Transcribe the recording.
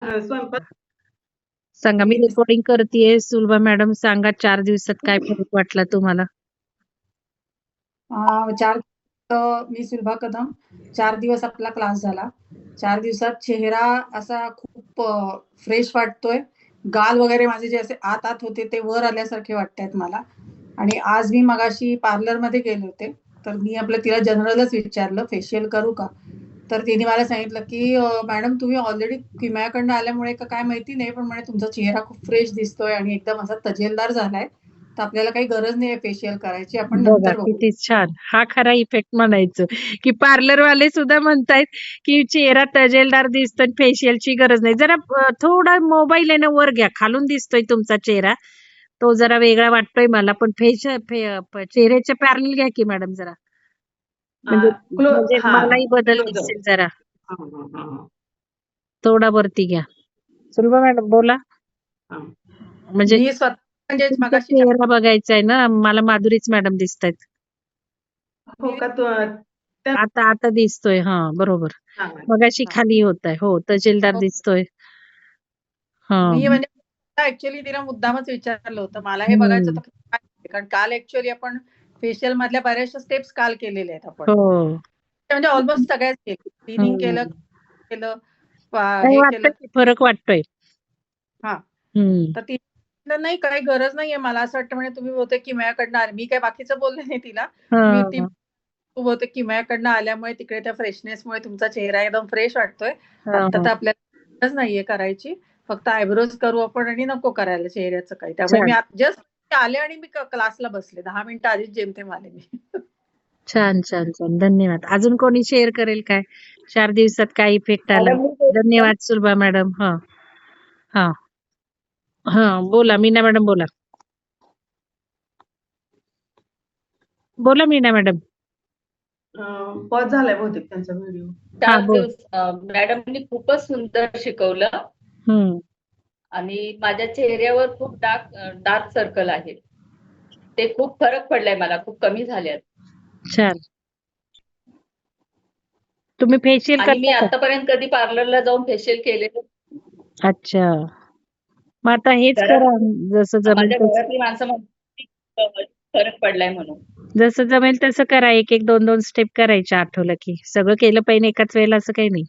स्वयंपाक सांगा, मी रेकॉर्डिंग करतेय. सुलभा मॅडम सांगा, 4 दिवसात काय फरक वाटला तुम्हाला? 4 मी सुलभा कदम. 4 दिवस आपला क्लास झाला. 4 दिवसात चेहरा असा खूप फ्रेश वाटतोय. गाल वगैरे माझे जे असे आत होते ते वर आल्यासारखे वाटतायत मला. आणि आज मी मगाशी पार्लरमध्ये गेले होते. तर मी तिला जनरलच विचारलं, फेशियल करू का? तर तिने मला सांगितलं, की मॅडम तुम्ही ऑलरेडी किमयाकडनं आल्यामुळे का काय माहिती नाही, पण म्हणे तुमचा चेहरा खूप फ्रेश दिसतोय आणि एकदम असा तजेलदार झालाय. तर आपल्याला काही गरज नाहीये फेशियल करायची. आपण बघा नंतर बघू. किती छान. हा खरा इफेक्ट म्हणायचं, की पार्लरवाले सुद्धा म्हणतायत, की चेहरा तजेलदार दिसतोय, फेशियलची गरज नाही. जरा थोडा मोबाईल आहे ना वर घ्या, खालून दिसतोय तुमचा चेहरा. तो जरा वेगळा वाटतोय मला, पण चेहऱ्याच्या पॅरलल घ्या की मॅडम जरा. म्हणजे मलाही बदल दिसेल जरा. थोडा वरती घ्या. सुलभा मॅडम बोला. म्हणजे मी स्वतः म्हणजे तुमचा मगाशी चेहरा बघायचा आहे ना, मला माधुरीच मॅडम दिसतायत. हो का? आता दिसतोय. हा बरोबर. मगाशी खाली होत आहे. हो, तजेलदार दिसतोय. मी म्हणजे ऍक्च्युअली तिला मुद्दामच विचारलं होतं. मला हे बघायचं होतं, कारण काल ऍक्च्युअली आपण फेशियल मधल्या बऱ्याचशा स्टेप्स काल केलेल्या आहेत आपण. हो. म्हणजे ऑलमोस्ट सगळ्याच केलं. क्लिनिंग केलं, हे केलं. फरक वाटतोय. तर ती नाही काही गरज नाहीये. मला असं वाटतं म्हणजे तुम्ही बहुतेक किमयाकडनं आले. मी काय बाकीचं बोलले नाही तिला. तू बहुतेक किमयाकडनं आल्यामुळे तिकडे त्या फ्रेशनेसमुळे तुमचा चेहरा एकदम फ्रेश वाटतोय. आता तर आपल्याला गरज नाहीये करायची. फक्त आयब्रोज करू आपण आणि नको करायला चेहऱ्याचं काही. त्यामुळे मी जस्ट आले आणि मी क्लासला बसले. 10 मिनिटं आधीच जेमतेम आले मी. छान छान छान. धन्यवाद. अजून कोणी शेअर करेल काय? 4 दिवसात काय इफेक्ट आला? धन्यवाद सुलभा मॅडम. बोला मीना मॅडम बोला. बोला मीना मॅडम. पॉज झालाय बहुतेक त्यांचा व्हिडिओ. 4 दिवस मॅडमनी खूपच सुंदर शिकवलं. आणि माझ्या चेहऱ्यावर खूप डार्क सर्कल आहे. ते खूप फरक पडलाय मला, खूप कमी झाल्यात. छान. तुम्ही फेशियल आणि मी आतापर्यंत कधी पार्लरला जाऊन फेशियल केलेलं. अच्छा. मग आता हेच करा जसं जमेल. माझ्या घरातली माणसं म्हणतात फरक पडलाय म्हणून. जसं जमेल तसं करा. 1-1, 2-2 स्टेप करायच्या आठवलं की. सगळं केलं पाहिजे एकाच वेळेला असं काही नाही.